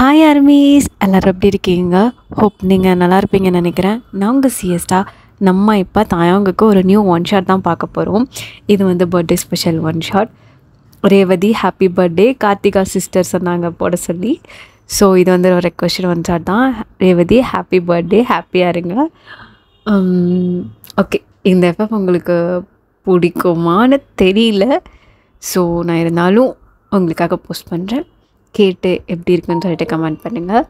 Hi armies, எல்லோரும் எப்படி இருக்கீங்க? ஹோப் நீங்கள் நல்லா இருப்பீங்கன்னு நினைக்கிறேன். நாங்கள் சிஎஸ்டா நம்ம இப்போ தாயாங்குக்கு ஒரு நியூ ஒன் ஷாட் தான் பார்க்க போகிறோம். இது வந்து birthday special one shot. Revathi happy birthday, Karthika sister சொன்னாங்க போட சொல்லி. ஸோ இது வந்து ஒரு ரெக்வஸ்ட் ஒன் ஷாட் தான். ரேவதி ஹாப்பி பர்த்டே, ஹாப்பியாக இருங்க. ஓகே, இந்த எஃப்எஃப் உங்களுக்கு பிடிக்குமான்னு தெரியல. ஸோ நான் இருந்தாலும் உங்களுக்காக போஸ்ட் பண்ணுறேன். கேட்டு எப்படி இருக்குன்னு சொல்லிட்டு கமெண்ட் பண்ணுங்கள்.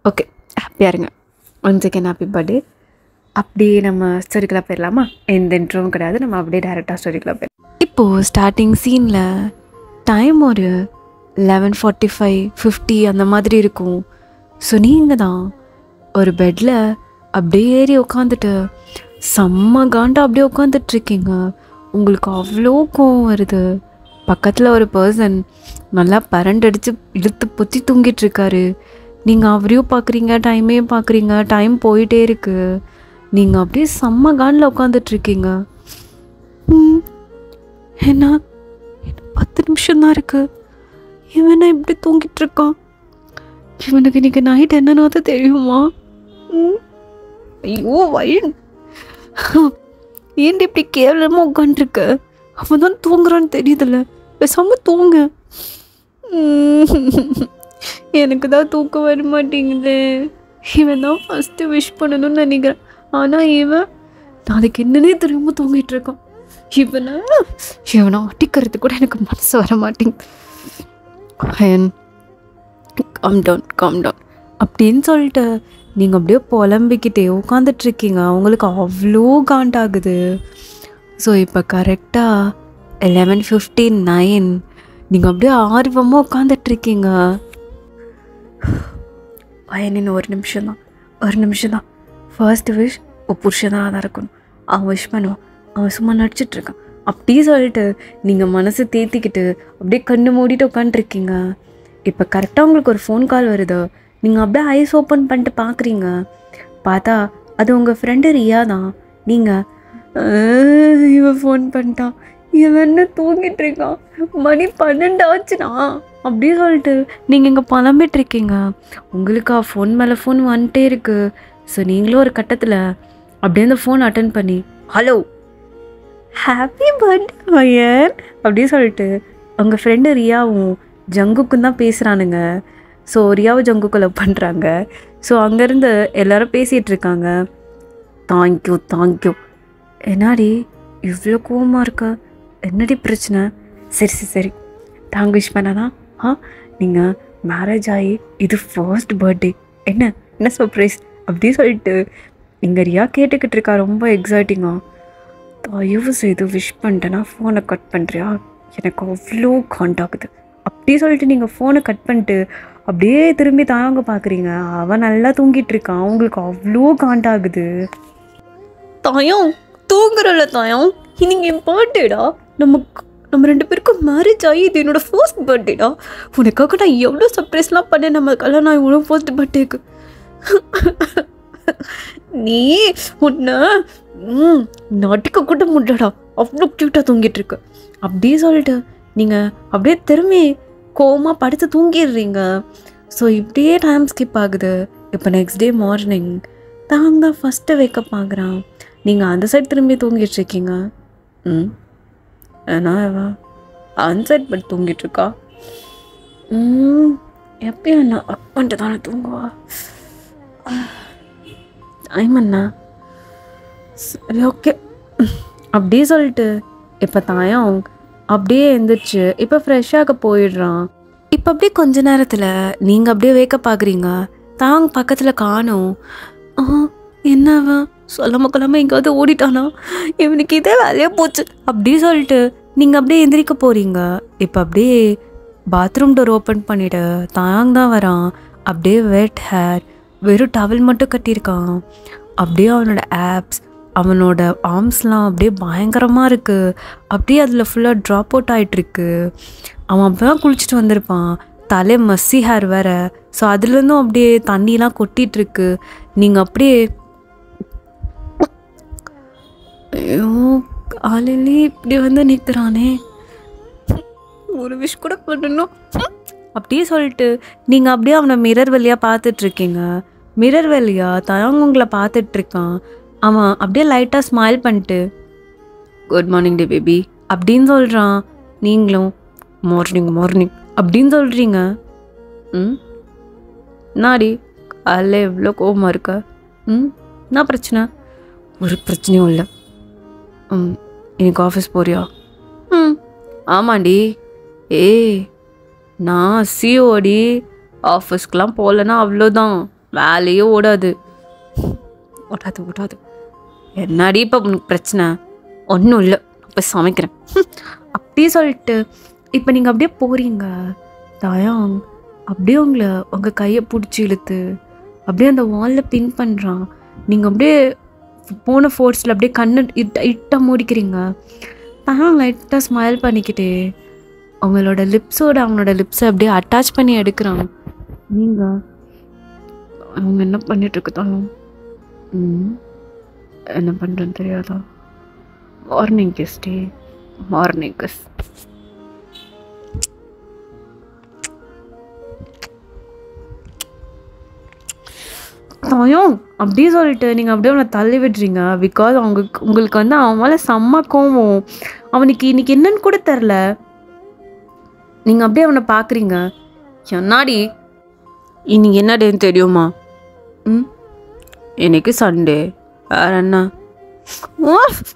ஓகே, ஹாப்பியாக இருங்க. One second happy birthday. அப்படியே நம்ம ஸ்டோரிக்கெலாம் போயிடலாமா? எந்த இன்ட்ரோவும் கிடையாது, நம்ம அப்படியே டேரெக்டாக ஸ்டோரிக்கெலாம் போயிடலாம். இப்போது ஸ்டார்டிங் சீனில் டைம் ஒரு 11:45-50 அந்த மாதிரி இருக்கும். ஸோ நீங்கள் தான் ஒரு பெட்டில் அப்படியே ஏறி உட்காந்துட்டு செம்ம காண்டா அப்படியே உட்காந்துட்ருக்கீங்க. உங்களுக்கு அவ்வளோ கோவம் வருது. பக்கத்தில் ஒரு பர்சன் நல்லா பரண்டடிச்சு இழுத்து பொத்தி தூங்கிட்டுருக்காரு. நீங்கள் அவரையும் பார்க்குறீங்க, டைமையும் பார்க்குறீங்க. டைம் போயிட்டே இருக்குது. நீங்கள் அப்படியே செம்ம காண்டில் உட்காந்துட்ருக்கீங்க. என்ன 10 நிமிஷம் தான் இருக்குது. இவனை இப்படி தூங்கிட்டுருக்கான். இவனுக்கு இன்றைக்கி நைட் என்னன்னாவது தெரியுமா? ஐயோ வயன், ஏன்டி இப்படி கேவலமாக உட்காந்துருக்க? அவன் தான் தூங்குறான்னு தெரியுதுல்ல, பேசாம தூங்க. எனக்கு தான் தூக்கம் வர மாட்டேங்குது. இவன் தான் ஃபஸ்ட்டு விஷ் பண்ணணும்னு நினைக்கிறேன். ஆனால் இவன் நாளைக்கு என்னன்னே தெரியாம தூங்கிட்டு இருக்கான். இவனை அடிக்கிறது கூட எனக்கு மனசு வர மாட்டேங்குது. காம் டவுன் அப்படின்னு சொல்லிட்டு நீங்கள் அப்படியே புலம்பிக்கிட்டே உட்காந்துட்ருக்கீங்க. அவங்களுக்கு அவ்வளோ காண்டாகுது. ஸோ இப்போ கரெக்டாக 11:59 நீங்கள் அப்படியே ஆர்வமாக உட்காந்துட்ருக்கீங்க. பயனின் ஒரு நிமிஷம் தான். ஃபர்ஸ்ட் விஷ் புருஷனாக தான் இருக்கணும். அவன் விஷ் பண்ணுவான், அவன் சும்மா நடிச்சிட்ருக்கான் அப்படி சொல்லிட்டு நீங்கள் மனசை தேத்திக்கிட்டு அப்படியே கண்ணு மூடிட்டு உட்காந்துருக்கீங்க. இப்போ கரெக்டாக உங்களுக்கு ஒரு ஃபோன் கால் வருது. நீங்கள் அப்படியே ஐஸ் ஓப்பன் பண்ணிட்டு பார்க்குறீங்க. பார்த்தா அது உங்கள் ஃப்ரெண்டு ரியா தான். நீங்கள் இவன் ஃபோன் பண்ணிட்டான், இவன் என்ன தூங்கிட்டு இருக்கான், மணி 12 ஆச்சுனா அப்படி சொல்லிட்டு நீங்கள் இங்கே புலம்பிட்டுருக்கீங்க. உங்களுக்கு ஃபோன் மேலே ஃபோன் வந்துட்டே இருக்குது. ஸோ நீங்களும் ஒரு கட்டத்தில் அப்படியே அந்த ஃபோன் அட்டன் பண்ணி ஹலோ ஹாப்பி பர்த்டே வயன் அப்படி சொல்லிட்டு உங்கள் ஃப்ரெண்டு ரியாவும் ஜங்குக்கும் தான் பேசுகிறானுங்க. ஸோ ரியாவும் ஜங்குக்கு லவ் பண்ணுறாங்க. ஸோ அங்கேருந்து எல்லோரும் பேசிகிட்டு இருக்காங்க. தேங்க்யூ. என்னாடி இவ்வளோ கோவமாக இருக்க? என்னடி பிரச்சனை? சரி தாங்க விஷ் பண்ணாதான். நீங்கள் மேரேஜ் ஆகி இது ஃபர்ஸ்ட் பர்த்டே, என்ன சர்ப்ரைஸ் அப்படி சொல்லிட்டு இங்கே ரியா கேட்டுக்கிட்டு இருக்கா ரொம்ப எக்ஸைட்டிங்காக. தயவு செய்து விஷ் பண்ணிட்டேன்னா ஃபோனை கட் பண்ணுறியா? எனக்கு அவ்வளோ காண்டாகுது அப்படி சொல்லிட்டு நீங்கள் ஃபோனை கட் பண்ணிட்டு அப்படியே திரும்பி தாங்க பார்க்குறீங்க. அவன் நல்லா தூங்கிட்டு இருக்கான். அவங்களுக்கு அவ்வளோ காண்டாகுது. தாயம் தூங்குறல தாயம், இன்னைக்கு என் பர்த்டேடா. நம்ம 2 பேருக்கும் மேரேஜ் ஆகி இது என்னோட ஃபர்ஸ்ட் பர்த்டேடா. உனக்காக நான் எவ்வளோ சர்ப்ரைஸ்லாம் பண்ணேன் நம்ம கல்யாணம் இவ்வளோ ஃபர்ஸ்ட் பர்த்டேக்கு. நீ உன்னை நடிக்க கூட முடியலடா, அவ்வளோ க்யூட்டாக தூங்கிட்டு இருக்கு அப்படி சொல்லிட்டு நீங்கள் அப்படியே திரும்பி கோவமாக படுத்து தூங்கிடுறீங்க. ஸோ இப்படியே டைம் ஸ்கிப் ஆகுது. இப்போ நெக்ஸ்ட் டே மார்னிங் தான் ஃபஸ்ட்டு வேக்கப் ஆகுறான். நீங்கள் அந்த சைட் திரும்பி தூங்கிட்டுருக்கீங்க. ஏன்னா அந்த சைட் பட் தூங்கிட்டுருக்கா. எப்பயும் என்ன ஒர்க் பண்ணிட்டு தானே தூங்குவா. டைம் என்ன? சரி ஓகே அப்படி சொல்லிட்டு இப்போ தாயம் அப்படியே எழுந்திரிச்சு இப்போ ஃப்ரெஷ்ஷாக போயிடுறான். இப்போ அப்படியே கொஞ்ச நேரத்தில் நீங்கள் அப்படியே வேக்கப் ஆகுறீங்க. தாங்க பக்கத்தில் காணும். என்னவன் சொல்லாமல் எங்கேயாவது ஓடிட்டானா? இவனுக்கு இதே வேலையாக போச்சு அப்படி சொல்லிட்டு நீங்கள் அப்படியே எந்திரிக்க போகிறீங்க. இப்போ அப்படியே பாத்ரூம் டோர் ஓப்பன் பண்ணிவிட்டு தாங்க தான் வரான். அப்படியே வெட் ஹேர், வெறும் டவல் மட்டும் கட்டியிருக்கான். அப்படியே அவனோட ஆப்ஸ், அவனோட ஆர்ம்ஸ்லாம் அப்படியே பயங்கரமாக இருக்குது. அப்படியே அதில் ஃபுல்லாக ட்ராப் அவுட் ஆகிட்டுருக்கு. அவன் அப்போ தான் குளிச்சுட்டு வந்திருப்பான். தலை மஸ்ஸி ஹேர் வேறு. ஸோ அதுலேருந்தும் அப்படியே தண்ணிலாம் கொட்டிகிட்ருக்கு. நீங்கள் அப்படியே ஐயோ காலையிலே இப்படி வந்து நிற்கிறானே, ஒரு விஷ் கூட பண்ணணும் அப்படியே சொல்லிட்டு நீங்கள் அப்படியே அவனை மிரர் வழியாக பார்த்துட்ருக்கீங்க. மிரர் வழியா தயாங் உங்களை பார்த்துட்ருக்கான். அவன் அப்படியே லைட்டாக ஸ்மைல் பண்ணிட்டு குட் மார்னிங் டே பேபி அப்படின்னு சொல்கிறான். நீங்களும் மார்னிங் மார்னிங் அப்படின்னு சொல்கிறீங்க. நாடி அதில் எவ்வளோ கோபமாக இருக்க? என்ன பிரச்சனை? ஒரு பிரச்சனையும் இல்லை. இன்னைக்கு ஆஃபீஸ் போறியா? ஆமாண்டி. நான் சிஓடி. ஆஃபீஸ்க்கெலாம் போகலன்னா அவ்வளோதான், வேலையே ஓடாது. ஓடாது ஓடாது. என்னடி இப்போ உனக்கு பிரச்சனை? ஒன்றும் இல்லை, இப்போ சமைக்கிறேன் அப்படியே சொல்லிட்டு இப்போ நீங்கள் அப்படியே போகிறீங்க. தயாங் அப்படியே உங்கள் கையை பிடிச்சி இழுத்து அப்படியே அந்த வாலில் பின் பண்ணுறான். நீங்கள் அப்படியே போன ஃபோர்ஸில் அப்படியே கண்ணு இட்டாக மூடிக்கிறீங்க. தயாங் லைட்டாக ஸ்மைல் பண்ணிக்கிட்டே அவங்களோட அவனோட லிப்ஸை அப்படியே அட்டாச் பண்ணி எடுக்கிறான். நீங்கள் அவங்க என்ன பண்ணிட்டுருக்குதாங்க? என்ன பண்ணுறேன்னு தெரியாதா? Morning kiss day, morning kiss. தயம் அப்படியே சொல்லிட்டு நீங்கள் அப்படியே அவனை தள்ளி விடுறீங்க. பிகாஸ் உங்களுக்கு வந்து அவன் மேலே செம்ம கோவம். அவனுக்கு இன்னைக்கு என்னன்னு கூட தெரில. நீங்கள் அப்படியே அவனை பார்க்குறீங்க. என்னாடி இன்னைக்கு என்ன டேன்னு தெரியுமா? இன்னைக்கு சண்டே, வேற என்ன?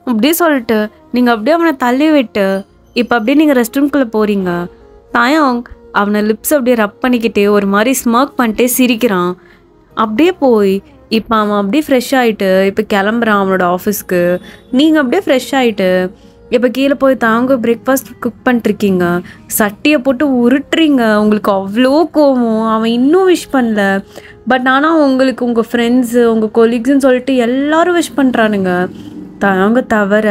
அப்படியே சொல்லிட்டு நீங்கள் அப்படியே அவனை தள்ளி விட்டு இப்போ அப்படியே நீங்கள் ரெஸ்ட் ரூம்குள்ளே போகிறீங்க. தயம் அவனை லிப்ஸ் அப்படியே ரப் பண்ணிக்கிட்டே ஒரு மாதிரி ஸ்மோக் பண்ணிட்டே சிரிக்கிறான். அப்படியே போய் இப்போ அவன் அப்படியே ஃப்ரெஷ் ஆகிட்டு இப்போ கிளம்புறான் அவனோட ஆஃபீஸ்க்கு. நீங்கள் அப்படியே ஃப்ரெஷ் ஆகிட்டு இப்போ கீழே போய் தாங்க பிரேக்ஃபாஸ்ட் குக் பண்ணிட்டுருக்கீங்க. சட்டியை போட்டு உருட்டுறீங்க. உங்களுக்கு அவ்வளோ கோவம். அவன் இன்னும் விஷ் பண்ணல. பட் ஆனால் உங்களுக்கு உங்கள் ஃப்ரெண்ட்ஸு உங்கள் கொலீக்ஸுன்னு சொல்லிட்டு எல்லோரும் விஷ் பண்ணுறானுங்க. தாங்க தவிர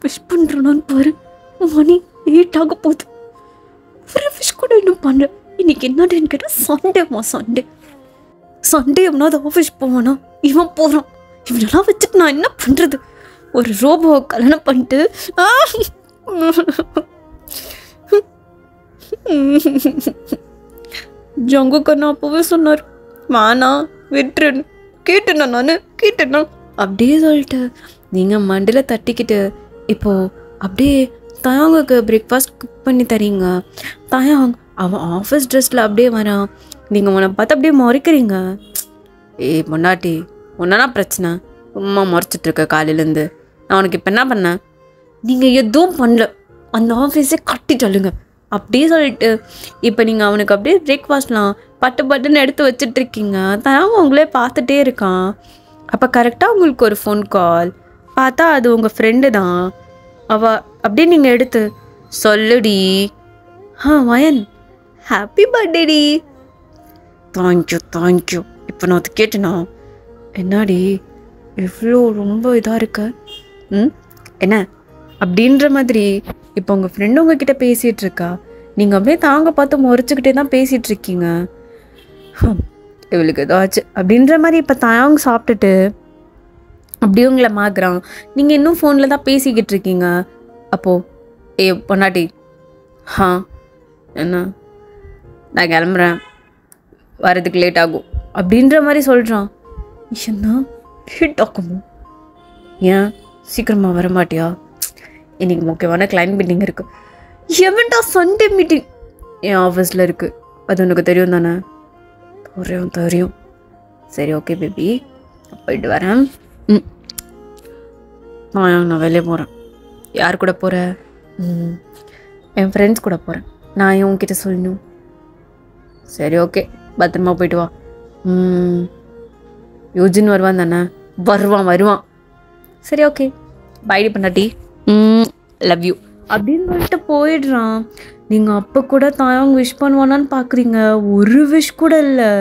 விஷ் பண்ணுறானு பாரு. மணி 8 ஆக போகுது. ஒரு விஷ் கூட இன்னும் பண்ணல. இன்னைக்கு என்னன்னு கேட்டால் சண்டே எவனாவது ஆஃபீஸ் போவானா? இவன் போகிறான். இவனெல்லாம் வச்சுட்டு நான் என்ன பண்ணுறது? ஒரு ரோபோவை கல்யாணம் பண்ணிட்டு ஜங்குக்கண்ணா அப்போவே சொன்னார் வேணா விட்டுருன்னு. கேட்டேண்ணா அப்படியே சொல்லிட்டு நீங்கள் மண்டியில் தட்டிக்கிட்டு இப்போது அப்படியே தயாங்குக்கு பிரேக்ஃபாஸ்ட் குக் பண்ணி தரீங்க. தயாங் அவன் ஆஃபீஸ் ட்ரெஸ்ஸில் அப்படியே வரான். நீங்கள் உன்னை பார்த்து அப்படியே முறைக்கிறீங்க. பொண்டாட்டி ஒன்றா பிரச்சனை? சும்மா முறைச்சிட்ருக்க காலையிலேருந்து. நான் உனக்கு இப்போ என்ன பண்ணேன்? நீங்கள் எதுவும் பண்ணல. அந்த ஆஃபீஸே கட்டிட்டலுங்க அப்படியே சொல்லிட்டு இப்போ நீங்கள் அவனுக்கு அப்படியே பிரேக்ஃபாஸ்ட்லாம் பட்டுன்னு எடுத்து வச்சிட்ருக்கீங்க. தயாங்க உங்களே பார்த்துட்டே இருக்கான். அப்போ கரெக்டாக உங்களுக்கு ஒரு ஃபோன் கால். பார்த்தா அது உங்கள் ஃப்ரெண்டு தான். அப்படியே நீங்கள் எடுத்து சொல்லுடி. வயன் ஹாப்பி பர்த்டேடி. தேங்க்யூ. இப்போ நான் அது கேட்டேனா? என்னாடி இவ்வளோ ரொம்ப இதாக இருக்க? என்ன அப்படின்ற மாதிரி இப்போ உங்கள் ஃப்ரெண்டு உங்ககிட்ட பேசிகிட்ருக்கா. நீங்கள் அப்படியே தாங்க பார்த்து முறைச்சிக்கிட்டே தான் பேசிகிட்ருக்கீங்க. இவளுக்கு ஏதாச்சு அப்படின்ற மாதிரி இப்போ தாங்க சாப்பிட்டுட்டு அப்படியே உங்களை மாக்குறான். நீங்கள் இன்னும் ஃபோனில் தான் பேசிக்கிட்டு இருக்கீங்க. அப்போது பொண்டாட்டி என்ன நான் கிளம்புறேன், வரதுக்கு லேட் ஆகும் அப்படின்ற மாதிரி சொல்கிறான். என்ன லேட் ஆகுமோ? ஏன் சீக்கிரமாக வர மாட்டியா? இன்றைக்கி முக்கியமான கிளைண்ட் மீட்டிங் இருக்குது. எவன்டா சண்டே மீட்டிங்? என் ஆஃபீஸில் இருக்குது. அது உனக்கு தெரியும் தானே? தெரியும். சரி ஓகே பேபி, போயிட்டு வரேன். நான் வெளியே போகிறேன். யார் கூட போகிற? என் ஃப்ரெண்ட்ஸ் கூட போகிறேன். நான் ஏன் உன்கிட்ட சொல்லணும்? சரி ஓகே, பத்திரமா போயிட்டு வா. யூஜின் வருவான் தானே? வருவான். சரி ஓகே, பைடி பண்ணாட்டி. லவ் யூ அப்படின்னு சொல்லிட்டு போயிடுறான். நீங்கள் அப்போ கூட தாயாங்க விஷ் பண்ணுவானான்னு பார்க்குறீங்க. ஒரு விஷ் கூட இல்லை.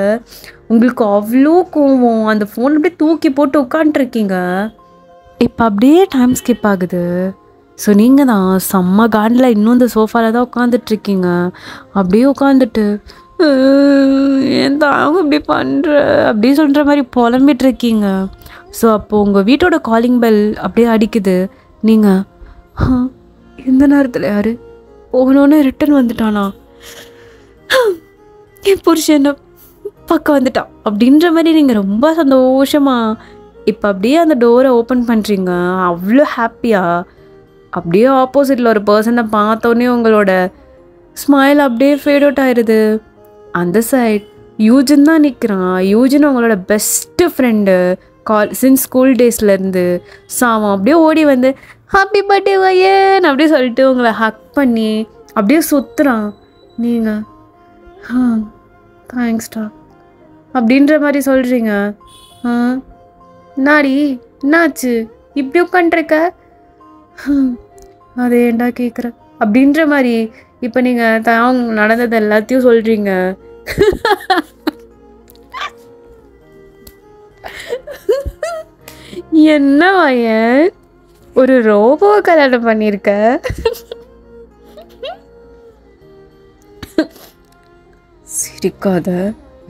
உங்களுக்கு அவ்வளோ கோவம். அந்த ஃபோன் அப்படியே தூக்கி போட்டு உட்காண்ட்ருக்கீங்க. இப்போ அப்படியே டைம் ஸ்கிப் ஆகுது. ஸோ நீங்கள் தான் செம்ம காண்டில் இன்னும் இந்த சோஃபாவில் தான் உட்காந்துட்ருக்கீங்க. அப்படியே உட்காந்துட்டு ஏன் தாங்க இப்படி பண்ணுற அப்படி சொல்கிற மாதிரி புலம்பிகிட்ருக்கீங்க. ஸோ அப்போது உங்கள் வீட்டோட காலிங் பெல் அப்படியே அடிக்குது. நீங்கள் இந்த நேரத்தில் யார் போகணுன்னு ரிட்டன் வந்துட்டானா, என் புருஷன் பக்கம் வந்துட்டான் அப்படின்ற மாதிரி நீங்கள் ரொம்ப சந்தோஷமாக இப்போ அப்படியே அந்த டோரை ஓப்பன் பண்ணுறீங்க. அவ்வளோ ஹாப்பியாக அப்படியே ஆப்போசிட்டில் ஒரு பர்சனை பார்த்தோன்னே உங்களோட ஸ்மைல் அப்படியே ஃபேட் அவுட் ஆயிடுது. அந்த சைட் யூஜின் தான் நிற்கிறான். யூஜின் உங்களோட பெஸ்ட்டு ஃப்ரெண்டு சின்ஸ் ஸ்கூல் டேஸ்லேருந்து. ஸோ அவன் அப்படியே ஓடி வந்து ஹாப்பி பர்த்டே வயன் அப்படியே சொல்லிட்டு உங்களை ஹக் பண்ணி அப்படியே சுற்றுறான். நீங்கள் தேங்க்ஸ்டா அப்படின்ற மாதிரி சொல்கிறீங்க. நாடி என்னாச்சு இப்படி உட்காண்ட்ருக்க, அது ஏண்டா கேட்குற அப்படின்ற மாதிரி இப்போ நீங்கள் தான் நடந்தது எல்லாத்தையும் சொல்கிறீங்க. என்ன வயன் ஒரு ரோபோ கல்யாணம் பண்ணியிருக்க? சிரிக்காத,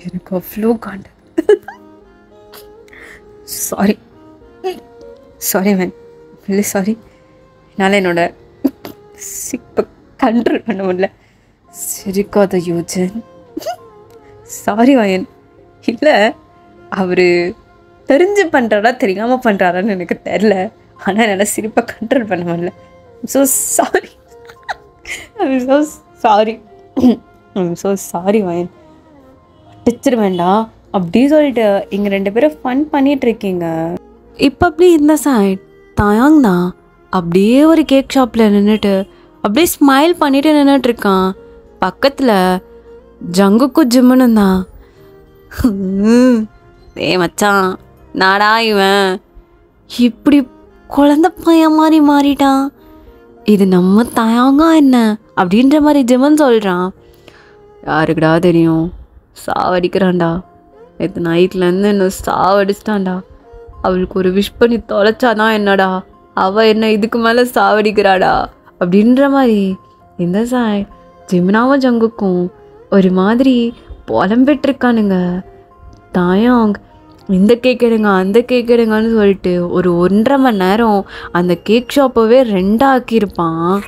எனக்கு அவ்வளோ காண்டு. சாரி மேன், இல்லை சாரி, என்னால் என்னோட சிப்பை கண்ட்ரோல் பண்ண முடியல. சிரிக்காத யூஜன். சாரி வயன். இல்லை, அவர் தெரிஞ்சு பண்ணுறாரா தெரியாமல் பண்ணுறாரான்னு எனக்கு தெரில. ஆனால் என்னால் சிரிப்பை கண்ட்ரோல் பண்ண முடியல. ஸோ சாரி, ஸோ சாரி வயன். டீச்சர் வேண்டாம் அப்படி சொல்லிட்டு இங்கே 2 பேரும் ஃபன் பண்ணிகிட்ருக்கீங்க. இப்போ அப்படி இந்த சைட் தாயாங் தான் அப்படியே ஒரு கேக் ஷாப்பில் நின்றுட்டு அப்படியே ஸ்மைல் பண்ணிட்டு நின்றுட்டுருக்கான். பக்கத்தில் ஜங்குக்கும் ஜிம்முனும் தான். மச்சான், நாடா இவன் இப்படி குழந்த பையன் மாதிரி மாறிட்டான், இது நம்ம தாயாங்கா என்ன அப்படின்ற மாதிரி ஜிம்மன் சொல்கிறான். யாருக்குடா தெரியும், சாவடிக்கிறான்டா. நேற்று நைட்லேருந்து என்ன சாவடிச்சிட்டான்டா. அவளுக்கு ஒரு விஷ் பண்ணி தொலைச்சாதான் என்னடா, அவள் என்ன இதுக்கு மேலே சாவடிக்கிறாடா அப்படின்ற மாதிரி இந்த சாய் ஜிம்னாவும் ஜங்குக்கும் ஒரு மாதிரி புலம்பிட்டுருக்கானுங்க. தாயாங் இந்த கேக் எடுங்க அந்த கேக் எடுங்கன்னு சொல்லிட்டு ஒரு 1.5 மணி நேரம் அந்த கேக் ஷாப்பவே 2 ஆக்கியிருப்பான்.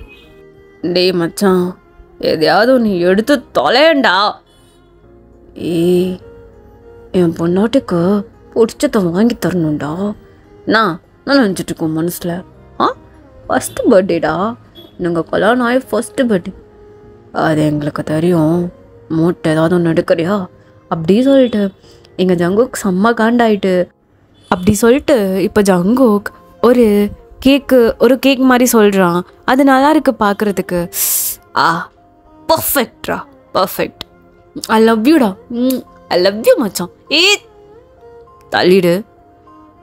டேய் மச்சான், எதையாவது நீ எடுத்து தொலையண்டா. என் பொண்ணாட்டுக்கு பிடிச்சதை வாங்கி தரணும்டா. நான் நினச்சிட்ருக்கோம் மனசில். ஃபஸ்ட்டு பர்த்டேடா, நாங்கள் கல்யாணம் ஆகி ஃபஸ்ட்டு பர்த்டே. அது எங்களுக்கு தெரியும். மூட்டை ஏதாவது ஒன்று எடுக்கிறியா அப்படி சொல்லிட்டு எங்கள் ஜங்குக் செம்ம காண்டாயிட்டு அப்படி சொல்லிட்டு இப்போ ஜங்குக் ஒரு கேக் மாதிரி சொல்கிறான். அது நல்லா இருக்கு பார்க்குறதுக்கு. பர்ஃபெக்ட்ரா, பர்ஃபெக்ட். ஐ லவ் யூடா. ஐ லவ் யூ மச்சான். தள்ளிடு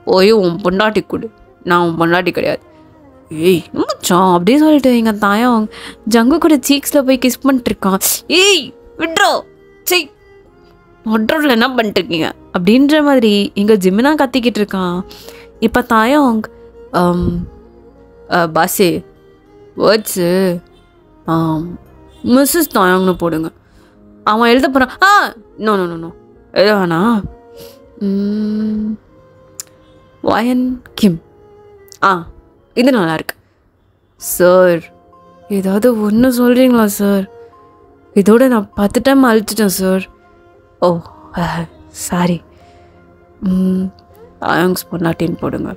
போய் உன் பொண்டாட்டி கொடு, நான் உன் பொண்டாட்டி கிடையாது. மச்சான் அப்படியே சொல்லிட்டு எங்கள் தாயம் ஜங்கு கூட சீக்ஸில் போய் கிஸ் பண்ணிட்டுருக்கான். விட்ரோ சரி ஒட்ரோவில் என்ன பண்ணிட்டுருக்கீங்க அப்படின்ற மாதிரி எங்கள் ஜிம்மினா கத்திக்கிட்டு இருக்கான். இப்போ தாயம் பாஸே வேர்ட்ஸு மிஸ்ஸஸ் தாயாங்னு போடுங்க. அவன் எழுத போகிறான். நோ நோ நோ நோ எழுத வேணா. வயன் கிம். இது நல்லாயிருக்கு சார். ஏதாவது ஒன்று சொல்கிறீங்களா சார்? இதோட நான் 10 டைம் அழிச்சிட்டேன் சார். ஓ சாரி. தாயாங்ஸ் பொண்ணாட்டின்னு போடுங்க.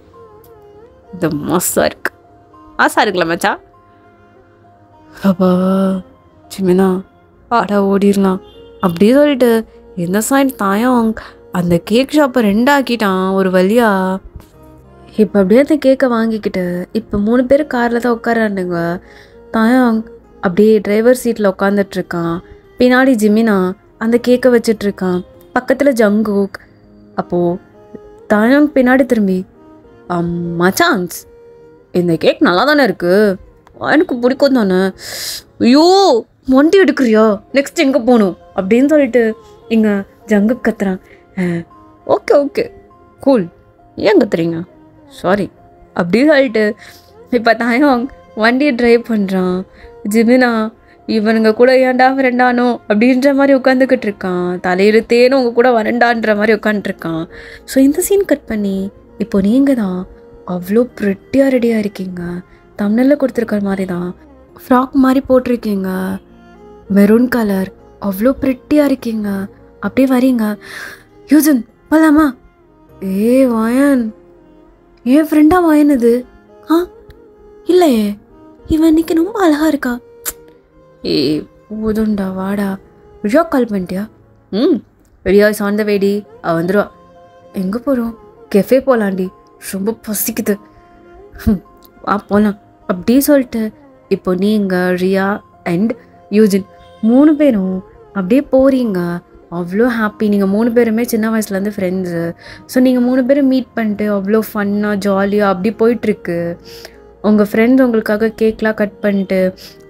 இது மஸ்ஸாக இருக்கு. ஆசா இருக்குல்ல மச்சா? அப்பா சிமினா ஆடா ஓடிடலாம் அப்படியே சொல்லிட்டு இந்த சைட் தாயாங் அந்த கேக் ஷாப்பை 2 ஆக்கிட்டான் ஒரு வழியா. இப்போ அப்படியே அந்த கேக்கை வாங்கிக்கிட்டு இப்போ 3 பேர் காரில் தான் உட்காரானுங்க. தாயாங் அப்படியே டிரைவர் சீட்டில் உட்காந்துட்ருக்கான். பின்னாடி ஜிமினா அந்த கேக்கை வச்சிட்ருக்கான். பக்கத்தில் ஜங்குக். அப்போது தாயாங் பின்னாடி திரும்பி மச்சான்ஸ் இந்த கேக் நல்லா தானே இருக்குது, எனக்கு பிடிக்கும் தானே. ஐயோ வண்டி எடுக்கிறியா, நெக்ஸ்ட் எங்கே போகணும் அப்படின்னு சொல்லிட்டு இங்கே ஜங்குக் கத்துறான். ஓகே ஓகே கூல், ஏன் கத்துறீங்க, சாரி அப்படின்னு சொல்லிட்டு இப்போ தாயாங் வண்டியை ட்ரைவ் பண்ணுறான். ஜிமினா இவனுங்க கூட ஏன்டா வரண்டானோ அப்படின்ற மாதிரி உட்காந்துக்கிட்டு இருக்கான். தலையிலுத்தேனும் உங்க கூட வரண்டான்ற மாதிரி உட்காந்துருக்கான். ஸோ இந்த சீன் கட் பண்ணி இப்போ நீங்கள் தான் அவ்வளோ ப்ரிட்டியாக ரெடியாக இருக்கீங்க. தமிழில் கொடுத்துருக்கிற மாதிரி தான் ஃப்ராக் மாதிரி போட்டிருக்கீங்க, மெரூன் கலர், அவ்வளோ ப்ரிட்டியாக இருக்கீங்க. அப்படியே வரீங்க. யூஜன் போலாமா? வாயன், என் ஃப்ரெண்டா வாயன் இது? இல்லையே, இவன் இன்னைக்கு ரொம்ப அழகாக இருக்கா. போதுண்டா வாடா. ரியா கால் பண்ணிட்டியா? ரியா இஸ் ஆன் த வேடி, அவள் வந்துடுவா. எங்கே போகிறோம்? கெஃபே போகலாண்டி, ரொம்ப பசிக்குது. வா போகலாம். அப்படியே சொல்லிட்டு இப்போ நீங்கள், ரியா அண்ட் யூஜின் 3 பேரும் அப்படியே போகிறீங்க. அவ்வளோ ஹாப்பி. நீங்கள் 3 பேருமே சின்ன வயசுலேருந்து ஃப்ரெண்ட்ஸு. ஸோ நீங்கள் 3 பேரும் மீட் பண்ணிட்டு அவ்வளோ ஃபன்னாக ஜாலியாக அப்படி போயிட்டுருக்கு. உங்கள் ஃப்ரெண்ட்ஸ் உங்களுக்காக கேக்லாம் கட் பண்ணிட்டு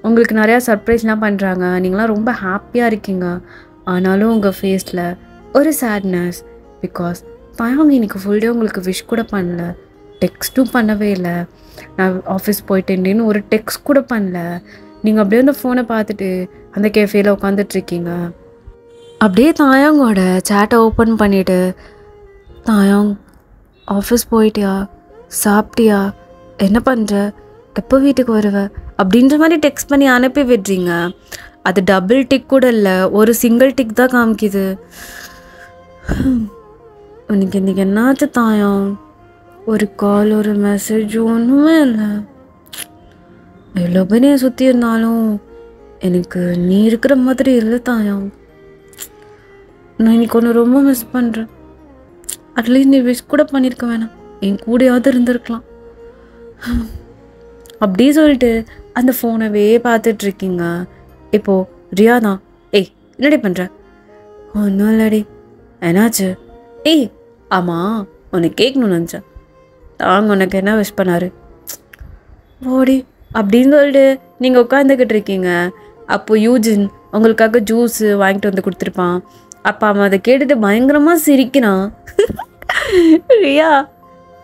உங்களுக்கு நிறையா சர்ப்ரைஸ்லாம் பண்ணுறாங்க. நீங்களாம் ரொம்ப ஹாப்பியாக இருக்கீங்க. ஆனாலும் உங்கள் ஃபேஸில் ஒரு சேட்னஸ். பிகாஸ் தாயாங்க இன்னைக்கு ஃபுல் டே உங்களுக்கு விஷ் கூட பண்ணல, டெக்ஸ்ட்டும் பண்ணவே இல்லை. நான் ஆஃபீஸ் போயிட்டேன்னு ஒரு டெக்ஸ்ட் கூட பண்ணல. நீங்கள் அப்படியே அந்த ஃபோனை பார்த்துட்டு அந்த கேஃபேயில் உட்காந்துட்ருக்கீங்க. அப்படியே தாயாங்கோட சேட்டை ஓப்பன் பண்ணிவிட்டு, தாயாங் ஆஃபீஸ் போயிட்டியா, சாப்பிட்டியா, என்ன பண்ணுற, எப்போ வீட்டுக்கு வருவ அப்படின்ற மாதிரி டெக்ஸ்ட் பண்ணி அனுப்பி விடுறீங்க. அது டபுள் டிக் கூட இல்லை, ஒரு சிங்கிள் டிக் தான் காமிக்குது. உனக்கு இன்றைக்கி என்னாச்சு தாயாங்? ஒரு கால், ஒரு மெசேஜ் ஒன்றுமே இல்லை. எவ்வளோ பேர் என்னை சுற்றி இருந்தாலும் எனக்கு நீ இருக்கிற மாதிரி இல்லை தாயாங். நான் இன்னைக்கு ஒன்று ரொம்ப மிஸ் பண்ணுறேன். அட்லீஸ்ட் நீ விஷ் கூட பண்ணியிருக்க வேணாம், என் கூடயாவது இருந்திருக்கலாம். அப்படி சொல்லிட்டு அந்த ஃபோனவே பார்த்துட்ருக்கீங்க. இப்போது ரியா தான், என்னடி பண்ணுற? ஒன்றும் இல்லடி. என்னாச்சு? ஆமாம், உனக்கு கேட்கணும்னு நினச்சேன். தாங்க உனக்கு என்ன விஷ் பண்ணாரு? ஓடி அப்படின்னு சொல்லிட்டு நீங்கள் உட்காந்துக்கிட்டு இருக்கீங்க. அப்போது யூஜின் உங்களுக்காக ஜூஸு வாங்கிட்டு வந்து கொடுத்துருப்பான். அப்போ அவன் அதை கேட்டுட்டு பயங்கரமாக சிரிக்கிறான். ரியா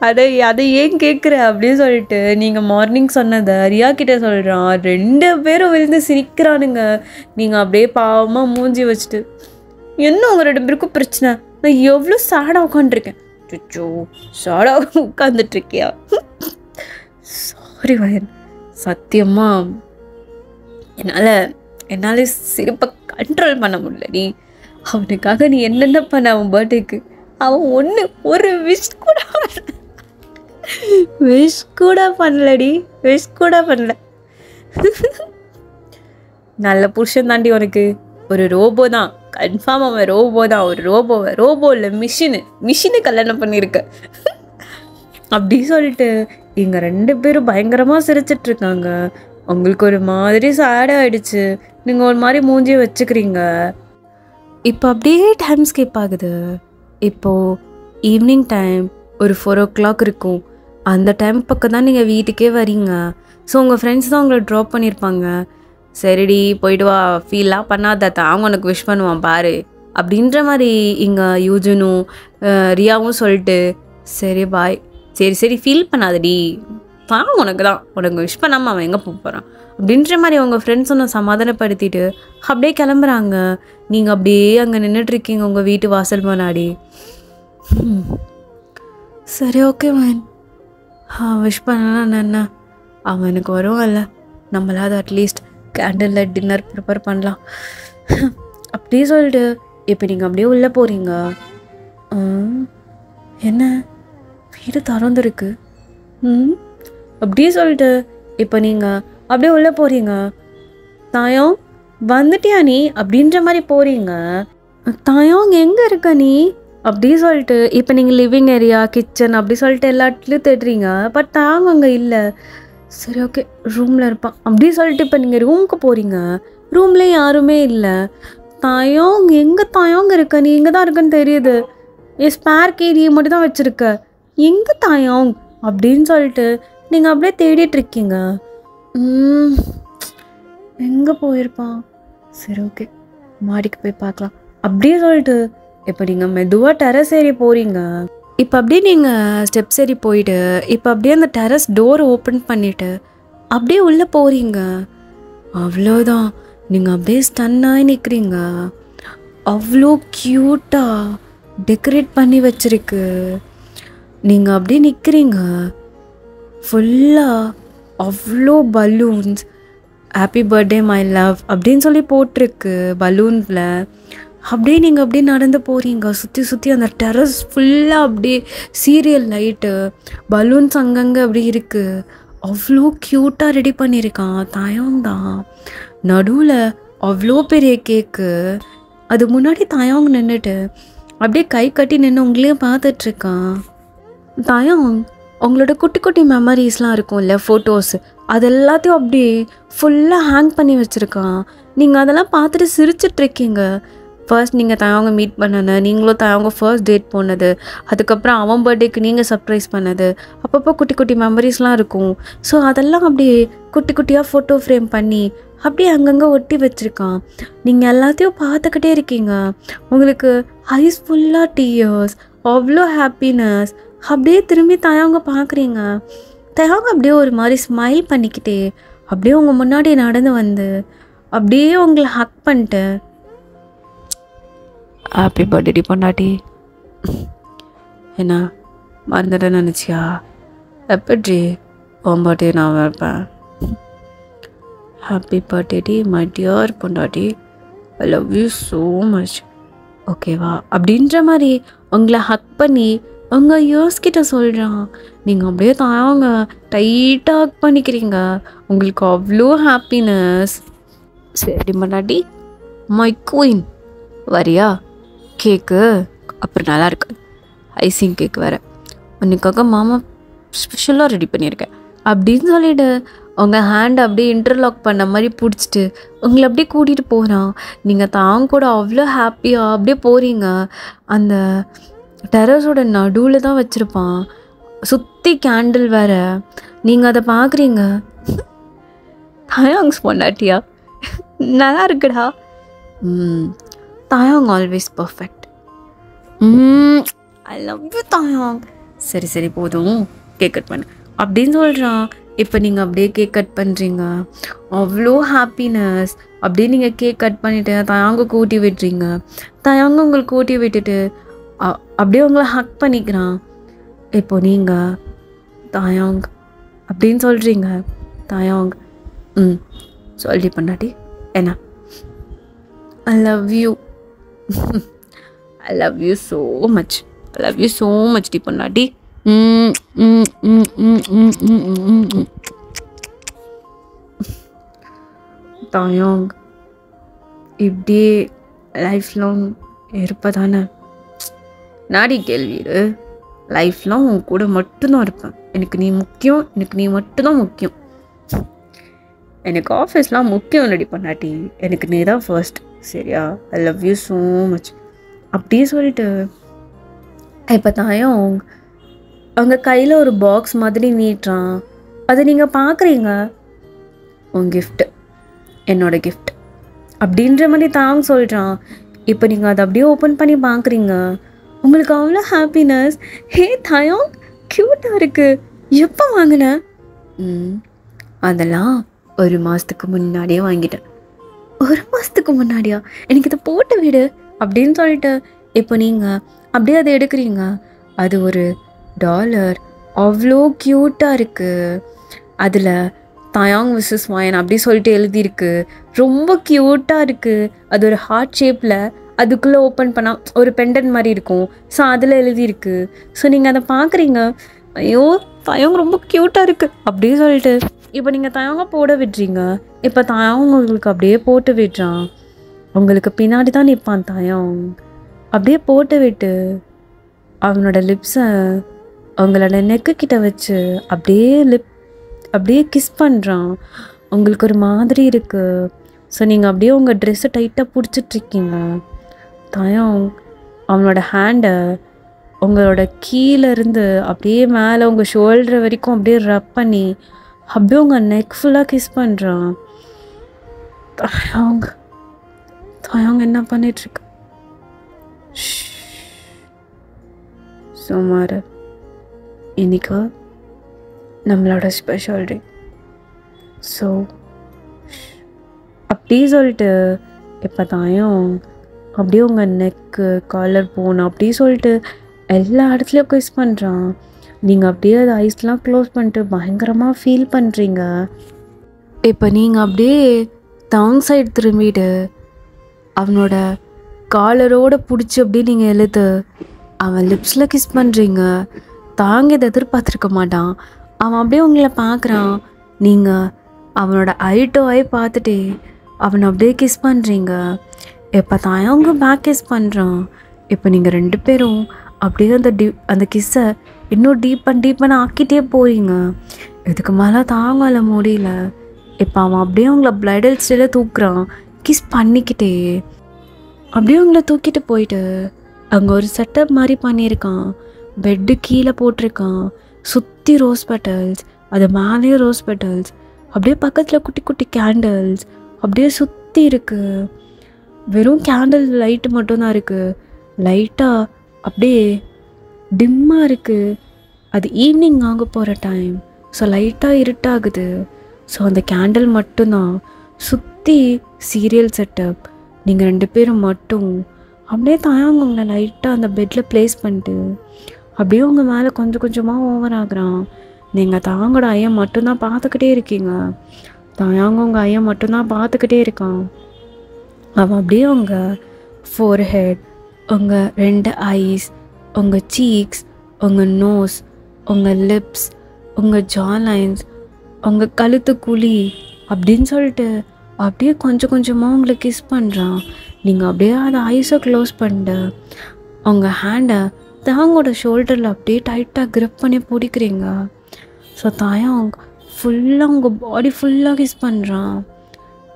அதை ஏன் கேட்குற அப்படின்னு சொல்லிட்டு நீங்கள் மார்னிங் சொன்னதை ரியா கிட்டே சொல்கிறான். 2 பேரும் விழுந்து சிரிக்கிறானுங்க. நீங்கள் அப்படியே பாவமாக மூஞ்சி வச்சுட்டு, என்ன உங்கள் 2 பேருக்கும் பிரச்சனை? நான் எவ்வளோ சேடாக உட்காந்துருக்கேன். சுச்சோ, சேடாக உட்காந்துட்ருக்கியா? சாரி வயன், சத்தியமா என்னால் சிரிப்பை கண்ட்ரோல் பண்ண முடியலடி. அவனுக்காக நீ என்னென்ன பண்ண அவன் பர்த்டேக்கு? அவன் ஒரு விஷ் கூட பண்ணலடி, விஷ் கூட பண்ணல. நல்ல புருஷன் தாண்டி உனக்கு. ஒரு ரோபோ தான், கன்ஃபார்ம் அவன் ரோபோ தான். ஒரு ரோபோ இல்லை, மிஷினு கல்யாணம் பண்ணியிருக்க. அப்படி சொல்லிட்டு இங்கே 2 பேரும் பயங்கரமாக சிரிச்சிட்ருக்காங்க. உங்களுக்கு ஒரு மாதிரி சேடாகிடுச்சு. நீங்கள் ஒரு மாதிரி மூஞ்சியை வச்சுக்கிறீங்க. இப்போ அப்படியே டைம் ஸ்கிப் ஆகுது. இப்போது ஈவினிங் டைம் ஒரு 4 o'clock இருக்கும். அந்த டைம் பக்கம் தான் நீங்கள் வீட்டுக்கே வரீங்க. ஸோ உங்கள் ஃப்ரெண்ட்ஸ் தான் உங்களை ட்ராப் பண்ணியிருப்பாங்க. சரிடி போயிட்டு வா, ஃபீல்லாம் பண்ணாத, அவங்க உனக்கு விஷ் பண்ணுவான் பாரு அப்படின்ற மாதிரி இங்கே யூஜனும் ரியாவும் சொல்லிட்டு, சரி பாய், சரி ஃபீல் பண்ணாதடி, உனக்கு விஷ் பண்ணாமல் அவன் எங்கே போகிறான் அப்படின்ற மாதிரி உங்கள் ஃப்ரெண்ட்ஸ் ஒன்று சமாதானப்படுத்திட்டு அப்படியே கிளம்புறாங்க. நீங்கள் அப்படியே அங்கே நின்றுட்டுருக்கீங்க உங்கள் வீட்டு வாசல் முன்னாடி. சரி ஓகே மேன், விஷ் பண்ணலாம் என்ன, அவன் எனக்கு வருவான்ல, நம்மளாவது at least candle light dinner prepare பண்ணலாம் அப்படி சொல்லிட்டு இப்போ நீங்கள் அப்படியே உள்ளே போகிறீங்க. என்ன வீடு திறந்துருக்கு? அப்படியே சொல்லிட்டு இப்போ நீங்கள் அப்படியே உள்ளே போகிறீங்க. தாயம் வந்துட்டியா நீ அப்படின்ற மாதிரி போகிறீங்க. தாயம் எங்கே இருக்க நீ அப்படி சொல்லிட்டு இப்போ நீங்கள் லிவிங் ஏரியா, கிச்சன் அப்படி சொல்லிட்டு எல்லா இடத்துலையும் தேடுறீங்க. பட் தாங்க அங்கே இல்லை. சரி ஓகே, ரூமில் இருப்பான் அப்படி சொல்லிட்டு இப்போ நீங்கள் ரூமுக்கு போகிறீங்க. ரூம்ல யாருமே இல்லை. தாயோங் எங்கே தாயோங்க இருக்க? நீ எங்கே தான் இருக்குன்னு தெரியுது. என் ஸ்பேர் கேரியை மட்டும் தான் வச்சுருக்க. எங்கே தாயோங் அப்படின்னு சொல்லிட்டு நீங்கள் அப்படியே தேடிட்டுருக்கீங்க. எங்கே போயிருப்பான்? சரி ஓகே, மாடிக்கு போய் பார்க்கலாம் அப்படியே சொல்லிட்டு இப்போ நீங்கள் மெதுவாக டெரஸ் ஏறி போகிறீங்க. இப்போ அப்படியே நீங்கள் ஸ்டெப்ஸ் ஏறி போயிட்டு இப்போ அப்படியே அந்த டெரஸ் டோர் ஓப்பன் பண்ணிவிட்டு அப்படியே உள்ளே போகிறீங்க. அவ்வளோதான், நீங்கள் அப்படியே ஸ்டன்னாகி நிற்கிறீங்க. அவ்வளோ க்யூட்டாக டெக்கரேட் பண்ணி வச்சுருக்கு. நீங்கள் அப்படியே நிற்கிறீங்க. ஃபுல்லாக அவ்வளோ balloons happy birthday my love அப்படின்னு சொல்லி போட்டிருக்கு பலூனில். அப்படியே நீங்கள் அப்படியே நடந்து போகிறீங்க, சுற்றி சுற்றி அந்த டெரஸ் ஃபுல்லாக அப்படியே சீரியல் லைட்டு பலூன்ஸ் அங்கங்கே அப்படி இருக்குது. அவ்வளோ க்யூட்டாக ரெடி பண்ணியிருக்கான் தாயாங் தான். நடுவில் அவ்வளோ பெரிய கேக்கு, அது முன்னாடி தாயாங் நின்றுட்டு அப்படியே கை கட்டி நின்று உங்களையும் பார்த்துட்ருக்கான். தாயாங் உங்களோட குட்டி குட்டி மெமரிஸ்லாம் இருக்கும்ல, ஃபோட்டோஸ், அது எல்லாத்தையும் அப்படியே ஃபுல்லாக ஹேங் பண்ணி வச்சுருக்கான். நீங்கள் அதெல்லாம் பார்த்துட்டு சிரிச்சிட்ருக்கீங்க. ஃபர்ஸ்ட் நீங்கள் தாயாங்க மீட் பண்ணது, நீங்களும் தாயாங்க ஃபர்ஸ்ட் டேட் போனது, அதுக்கப்புறம் அவன் பர்த்டேக்கு நீங்கள் சர்ப்ரைஸ் பண்ணது, அப்பப்போ குட்டி குட்டி மெமரிஸ்லாம் இருக்கும். ஸோ அதெல்லாம் அப்படியே குட்டி குட்டியாக ஃபோட்டோ ஃப்ரேம் பண்ணி அப்படியே அங்கங்கே ஒட்டி வச்சுருக்கான். நீங்கள் எல்லாத்தையும் பார்த்துக்கிட்டே இருக்கீங்க. உங்களுக்கு ஐஸ் ஃபுல்லாக டீயர்ஸ், அவ்வளோ ஹாப்பினஸ். அப்படியே திரும்பி தாயாங்க பார்க்குறீங்க. தாயாங்க அப்படியே ஒரு மாதிரி ஸ்மைல் பண்ணிக்கிட்டே அப்படியே உங்கள் முன்னாடி நடந்து வந்து அப்படியே உங்களை ஹக் பண்ணிட்டு, ஹாப்பி பர்த்டே பொண்டாட்டி, என்ன மறந்துட நினச்சியா? எப்படி உன் பர்த்டே நான் வைப்பேன். ஹாப்பி பர்த்டே மை டியர் பொண்டாட்டி, ஐ லவ் யூ ஸோ மச், ஓகேவா? அப்படின்ற மாதிரி உங்களை ஹக் பண்ணி உங்கள் யோஸ்கிட்ட சொல்கிறான். நீங்கள் அப்படியே தாயாங்க டைட்டாக ஹக் பண்ணிக்கிறீங்க. உங்களுக்கு அவ்வளோ ஹாப்பினஸ். சரி பொண்டாட்டி, மை குயின், வரியா? கேக்கு அப்புறம் நல்லா இருக்கு, ஐசிங் கேக் வேறு உனக்காக மாமா ஸ்பெஷலாக ரெடி பண்ணியிருக்கேன் அப்படின்னு சொல்லிவிட்டு உங்கள் ஹேண்டை அப்படியே இன்டர்லாக் பண்ண மாதிரி பிடிச்சிட்டு உங்களை அப்படியே கூட்டிகிட்டு போகிறான். நீங்கள் தாங்க கூட அவ்வளோ ஹாப்பியாக அப்படியே போகிறீங்க. அந்த டெரஸோட நடுவில் தான் வச்சுருப்பான், சுற்றி கேண்டில் வேறு. நீங்கள் அதை பார்க்குறீங்க. தாயாங்ஸ் பொண்டாட்டியா, நல்லா இருக்குடா. தாயாங் always perfect. I love you தாயாங். சரி சரி போதும், கேக் கட் பண்ணு அப்படின்னு சொல்கிறான். இப்போ நீங்கள் அப்படியே கேக் கட் பண்ணுறீங்க. அவ்வளோ ஹாப்பினஸ். அப்படியே நீங்கள் கேக் கட் பண்ணிவிட்டு தாயாங்க கூட்டி விட்டுறீங்க. தாயாங்க உங்களுக்கு கூட்டி விட்டுட்டு அப்படியே உங்களை ஹக் பண்ணிக்கிறான். இப்போ நீங்கள் தாயாங் அப்படின்னு சொல்கிறீங்க. தாயாங் சொல்லி பொண்டாட்டி என்ன, I love you, I love you so much, I love you so much டி பொண்டாட்டி. தாயாங் இப்படியே லைஃப் லாங் இருப்பதானே? நாடி கேள்வி இது. லைஃப் லாங் உன் கூட மட்டும்தான் இருப்பேன். எனக்கு நீ முக்கியம், எனக்கு நீ மட்டும்தான் முக்கியம். எனக்கு ஆஃபீஸ்லாம் முக்கியம் ரெடி பண்ணாட்டி, எனக்கு நீ தான் ஃபர்ஸ்ட், சரியா? ஐ லவ் யூ ஸோ மச் அப்படியே சொல்லிட்டு இப்போ தாயும் அவங்க கையில் ஒரு பாக்ஸ் மாதிரி நீட்டுறான். அதை நீங்கள் பார்க்குறீங்க. உன் கிஃப்ட்டு, என்னோட கிஃப்ட் அப்படின்ற மாதிரி தாங்க சொல்கிறான். இப்போ நீங்கள் அதை அப்படியே ஓப்பன் பண்ணி பார்க்குறீங்க. உங்களுக்கு அவ்வளோ ஹாப்பினஸ். ஹே தாயோங், க்யூட்டாக இருக்குது, எப்போ வாங்கின? அதெல்லாம் ஒரு மாதத்துக்கு முன்னாடியே வாங்கிட்டேன். ஒரு மாதத்துக்கு முன்னாடியா? எனக்கு இதை போட்டு விடு அப்படின்னு சொல்லிட்டு இப்போ நீங்கள் அப்படியே அதை எடுக்கிறீங்க. அது ஒரு டாலர், அவ்வளோ க்யூட்டாக இருக்குது. அதில் தாயாங் விசஸ் வாயன் அப்படி சொல்லிட்டு எழுதியிருக்கு. ரொம்ப க்யூட்டாக இருக்குது. அது ஒரு ஹார்ட் ஷேப்பில், அதுக்குள்ளே ஓப்பன் பண்ணால் ஒரு பெண்டன் மாதிரி இருக்கும். ஸோ அதில் எழுதியிருக்கு. ஸோ நீங்கள் அதை பார்க்குறீங்க. ஐயோ தாயாங் ரொம்ப க்யூட்டாக இருக்குது அப்படின்னு சொல்லிட்டு இப்போ நீங்கள் தாயாங்க போட விடுறீங்க. இப்போ தாயாங் உங்களுக்கு அப்படியே போட்டு விடுறான். உங்களுக்கு பின்னாடி தான் நிற்பான் தாயாங். அப்படியே போட்டு விட்டு அவனோட லிப்ஸை அவங்களோட நெக்கு கிட்ட வச்சு அப்படியே கிஸ் பண்ணுறான். உங்களுக்கு ஒரு மாதிரி இருக்குது. ஸோ நீங்கள் அப்படியே உங்கள் ட்ரெஸ்ஸை டைட்டாக பிடிச்சிட்ருக்கீங்க. தாயாங் அவனோட ஹேண்டை உங்களோட கீழேருந்து அப்படியே மேலே உங்கள் ஷோல்டர் வரைக்கும் அப்படியே ரப் பண்ணி அப்படியே உங்கள் நெக் ஃபுல்லாக கிஸ் பண்ணுறான். தாயாங் என்ன பண்ணிகிட்ருக்கு? சுமார் இன்னைக்கு நம்மளோட ஸ்பெஷல் டே. ஸோ அப்படி சொல்லிட்டு இப்போ தாயும் அப்படியே உங்கள் நெக்கு, காலர் போன் அப்படி சொல்லிட்டு எல்லா இடத்துலையும் கிஸ் பண்ணுறான். நீங்கள் அப்படியே அது ஐஸ்லாம் க்ளோஸ் பண்ணிட்டு பயங்கரமாக ஃபீல் பண்ணுறீங்க. இப்போ நீங்கள் அப்படியே டாங் சைடு திரும்பிட்டு அவனோட காலரோடு பிடிச்சி அப்படியே நீங்கள் எழுத்து அவன் லிப்ஸில் கிஸ் பண்ணுறீங்க. தாங்க இதை எதிர்பார்த்துருக்க மாட்டான். அவன் அப்படியே உங்களை பார்க்குறான். நீங்கள் அவனோட ஐ டு ஐ பார்த்துட்டே அவனை அப்படியே கிஸ் பண்ணுறீங்க. இப்போ தான் அவங்க பேக் கிஸ் பண்ணுறான். இப்போ நீங்கள் 2 பேரும் அப்படியே அந்த கிஸ்ஸை இன்னும் டீப்பன் ஆக்கிட்டே போகிறீங்க. இதுக்கு மேலே தாங்கல முடியல. இப்போ அவன் அப்படியே அவங்கள பிரைடல் ஸ்டைலில் தூக்குறான், கிஸ் பண்ணிக்கிட்டே அப்படியே அவங்கள தூக்கிட்டு போயிட்டு அங்கே ஒரு செட்டப் மாதிரி பண்ணியிருக்கான். பெட்டு கீழே போட்டிருக்கான், சுற்றி ரோஸ் பெட்டல்ஸ், அது மேலேயும் ரோஸ் பெட்டல்ஸ், அப்படியே பக்கத்தில் குட்டி குட்டி கேண்டில்ஸ் அப்படியே சுற்றி இருக்குது. வெறும் கேண்டில் லைட்டு மட்டும்தான் இருக்குது. லைட்டாக அப்படியே டிம்மாக இருக்குது. அது ஈவினிங் ஆக போகிற டைம். ஸோ லைட்டாக இருட்டாகுது. ஸோ அந்த கேண்டில் மட்டும்தான். சுற்றி சீரியல் செட்டப். நீங்கள் 2 பேரும் மட்டும் அப்படியே தாயாங்க உங்களை லைட்டாக அந்த பெட்டில் ப்ளேஸ் பண்ணிட்டு அப்படியே உங்கள் மேலே கொஞ்சம் கொஞ்சமாக ஓவர் ஆகுறான். நீங்கள் தாங்களோட ஐயை மட்டும்தான் பார்த்துக்கிட்டே இருக்கீங்க. தாயாங்க உங்கள் ஐயை மட்டும்தான் பார்த்துக்கிட்டே இருக்கான். அவன் அப்படியே உங்கள் ஃபோர்ஹெட், உங்கள் 2 ஐஸ், உங்கள் சீக்ஸ், உங்கள் நோஸ், உங்கள் லிப்ஸ், உங்கள் ஜா லைன்ஸ், உங்கள் கழுத்து குழி அப்படின்னு சொல்லிட்டு அப்படியே கொஞ்சம் கொஞ்சமாக உங்களை கிஸ் பண்ணுறான். நீங்கள் அப்படியே அதை ஐஸை க்ளோஸ் பண்ணிட்டு உங்கள் ஹேண்டை தாங்கோட ஷோல்டரில் அப்படியே டைட்டாக க்ரிப் பண்ணி பிடிக்கிறீங்க. ஸோ தாயம் ஃபுல்லாக உங்கள் பாடி ஃபுல்லாக கிஸ் பண்ணுறான்.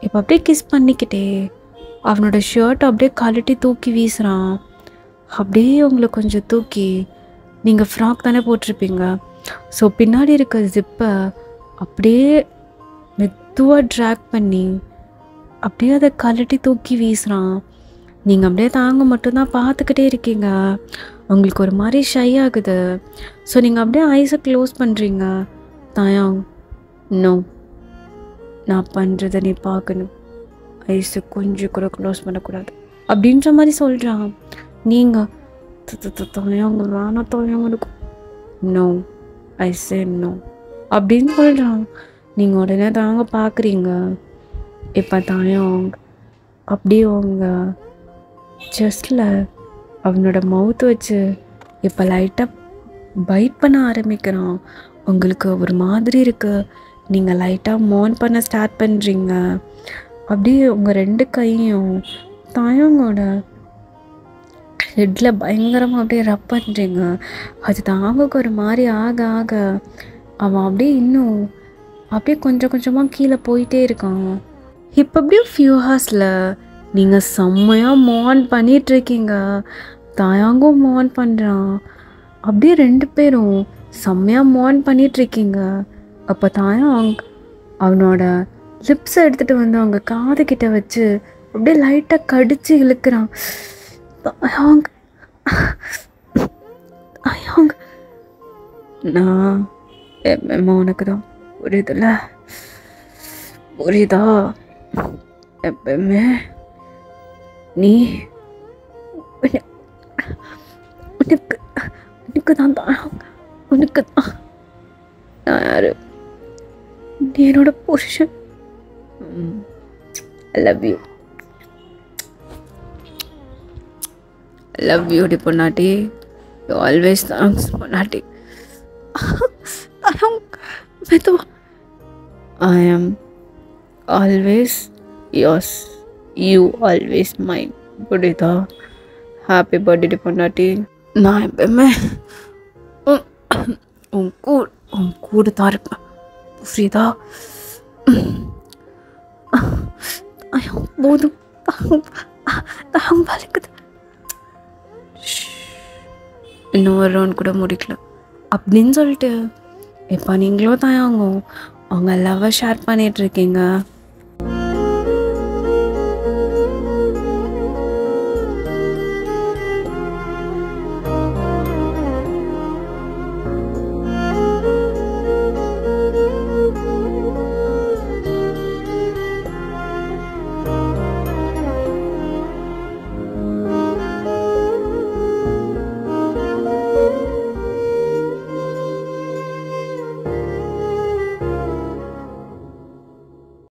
இப்போ அப்படியே கிஸ் பண்ணிக்கிட்டே அவனோட ஷர்ட்டை அப்படியே கழட்டி தூக்கி வீசுகிறான். அப்படியே உங்களை கொஞ்சம் தூக்கி, நீங்கள் ஃப்ராக் தானே போட்டிருப்பீங்க, ஸோ பின்னாடி இருக்க ஜிப்பை அப்படியே மெதுவாக ட்ராக் பண்ணி அப்படியே அதை கழட்டி தூக்கி வீசுகிறான். நீங்கள் அப்படியே தாங்க மட்டும்தான் பார்த்துக்கிட்டே இருக்கீங்க. உங்களுக்கு ஒரு மாதிரி ஷை ஆகுது. ஸோ நீங்கள் அப்படியே ஐஸை க்ளோஸ் பண்ணுறீங்க. தாயாங், நோ, நான் பண்ணுறதை நீ பார்க்கணும், ஐஸை கொஞ்சம் கூட க்ளோஸ் பண்ணக்கூடாது அப்படின்ற மாதிரி சொல்கிறான். நீங்கள் தாயாங்க வேணாம் தாயாங்க இருக்கும், நோ, ஐ சே நோ அப்படின்னு சொல்கிறான். நீங்கள் உடனே தாங்க பார்க்குறீங்க. இப்போ தாயாங் அப்படியே அவங்க செஸ்டில் அவனோட மவுத்து வச்சு இப்போ லைட்டாக பைட் பண்ண ஆரம்பிக்கிறான். உங்களுக்கு ஒரு மாதிரி இருக்குது. நீங்கள் லைட்டாக மோன் பண்ண ஸ்டார்ட் பண்ணுறீங்க. அப்படியே உங்கள் 2 கையும் தாயாங்கோட ஹெட்டில் பயங்கரமாக அப்படியே ரப் பண்ணுறீங்க. அது தாங்களுக்கு ஒரு மாதிரி ஆக ஆக அவன் அப்படியே இன்னும் அப்படியே கொஞ்சம் கொஞ்சமாக கீழே போயிட்டே இருக்கான். இப்போ அப்படியே ஃபியூ ஹார்ஸில் நீங்கள் செம்மையாக மோன் பண்ணிகிட்ருக்கீங்க. தாயாங்கும் மோன் பண்ணுறான். அப்படியே 2 பேரும் செம்மையாக மோன் பண்ணிகிட்ருக்கீங்க. அப்போ தாயாங் அவனோட லிப்ஸை எடுத்துகிட்டு வந்து அவங்க காது கிட்ட வச்சு அப்படியே லைட்டாக கடிச்சு இழுக்கிறான். தாயாங் தாயாங், நான் எப்பவுமே உனக்கு தான், புரியுதுல்ல, புரியுதா? எப்பவுமே நீ உனக்கு உனக்கு தான் தாயாங்க, உனக்கு தான். நான் யாரு? நீ என்னோட புருஷன். I love you, I love you டி பொன்னாட்டி. யூ ஆல்வேஸ் தேங்க்ஸ் பொன்னாட்டி. I am always yours, you always mine. புரியுதா? ஹாப்பி பர்த்டே பொன்னாட்டி. நான் எப்பவுமே உன் கூட தான் இருப்பேன், புரியுதா? போதும், தாங்க வலிக்குது. இன்னும் ஒரு ரவுண்ட் கூட முடிக்கல அப்படின்னு சொல்லிட்டு இப்போ நீங்களும் தாயாங்க அவங்க லவ்வை ஷேர் பண்ணிகிட்ருக்கீங்க.